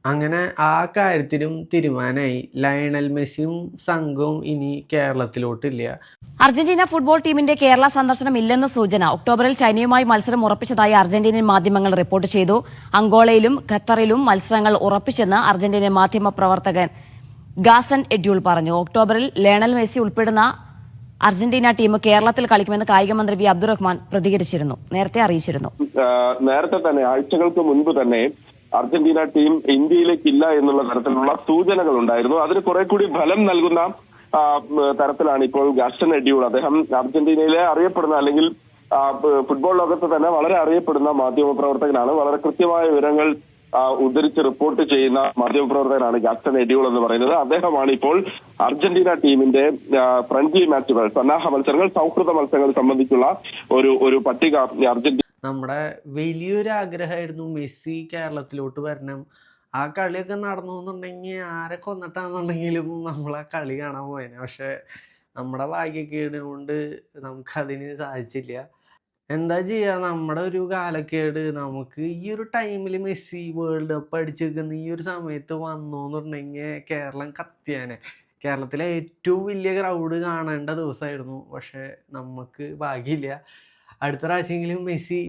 അങ്ങനെ ആ കാര്യത്തിലും തീരുമാനമായി. ലയണൽ മെസ്സിയും സംഘവും ഇനി കേരളത്തിലോട്ടില്ല. അർജന്റീന ഫുട്ബോൾ ടീമിന്റെ കേരള സന്ദർശനം ഇല്ലെന്ന സൂചന. ഒക്ടോബറിൽ ചൈനയുമായി മത്സരം ഉറപ്പിച്ചതായി അർജന്റീനിയൻ മാധ്യമങ്ങൾ റിപ്പോർട്ട് ചെയ്തു. അങ്കോളയിലും ഖത്തറിലും മത്സരങ്ങൾ ഉറപ്പിച്ചെന്ന് അർജന്റീനിയൻ മാധ്യമ പ്രവർത്തകൻ ഗാസൻ എഡ്യൂൾ പറഞ്ഞു. ഒക്ടോബറിൽ ലയണൽ മെസ്സി ഉൾപ്പെടുന്ന അർജന്റീന ടീം കേരളത്തിൽ കളിക്കുമെന്ന് കായികമന്ത്രി വി അബ്ദുറഹ്മാൻ നേരത്തെ അറിയിച്ചിരുന്നു. നേരത്തെ തന്നെ ആഴ്ചകൾക്ക് മുൻപ് തന്നെ അർജന്റീന ടീം ഇന്ത്യയിലേക്കില്ല എന്നുള്ള തരത്തിലുള്ള സൂചനകൾ ഉണ്ടായിരുന്നു. അതിന് കുറെ കൂടി ഫലം നൽകുന്ന തരത്തിലാണ് ഇപ്പോൾ ഗാസ്റ്റൻ എഡ്യൂൾ. അദ്ദേഹം അർജന്റീനയിലെ അറിയപ്പെടുന്ന അല്ലെങ്കിൽ ഫുട്ബോൾ ലോകത്ത് തന്നെ വളരെ അറിയപ്പെടുന്ന മാധ്യമപ്രവർത്തകനാണ്. വളരെ കൃത്യമായ വിവരങ്ങൾ ഉദ്ധരിച്ച് റിപ്പോർട്ട് ചെയ്യുന്ന മാധ്യമപ്രവർത്തകനാണ് ഗാസ്റ്റൻ എഡ്യൂൾ എന്ന് പറയുന്നത്. അദ്ദേഹമാണ് ഇപ്പോൾ അർജന്റീന ടീമിന്റെ ഫ്രണ്ട്ലി മാച്ചുകൾ, സന്നാഹ മത്സരങ്ങൾ, സൗഹൃദ മത്സരങ്ങൾ സംബന്ധിച്ചുള്ള ഒരു പട്ടിക അർജന്റീന. നമ്മുടെ വലിയൊരു ആഗ്രഹമായിരുന്നു മെസ്സി കേരളത്തിലോട്ട് വരണം. ആ കളിയൊക്കെ നടന്നു എന്നുണ്ടെങ്കിൽ ആരെ കൊന്നിട്ടാണെന്നുണ്ടെങ്കിലും നമ്മൾ ആ കളി കാണാൻ പോയേനെ. പക്ഷെ നമ്മുടെ ഭാഗ്യക്കേട് കൊണ്ട് നമുക്കതിന് സാധിച്ചില്ല. എന്താ ചെയ്യുക, നമ്മുടെ ഒരു കാലക്കേട്. നമുക്ക് ഈ ഒരു ടൈമിൽ മെസ്സി വേൾഡ് കപ്പ് അടിച്ചു വെക്കുന്ന ഈ ഒരു സമയത്ത് വന്നു എന്നുണ്ടെങ്കിൽ കേരളം കത്തിയാനെ. കേരളത്തിലെ ഏറ്റവും വലിയ ക്രൗഡ് കാണേണ്ട ദിവസമായിരുന്നു. പക്ഷെ നമുക്ക് ഭാഗ്യമില്ല. അടുത്ത പ്രാവശ്യമെങ്കിലും മെസ്സി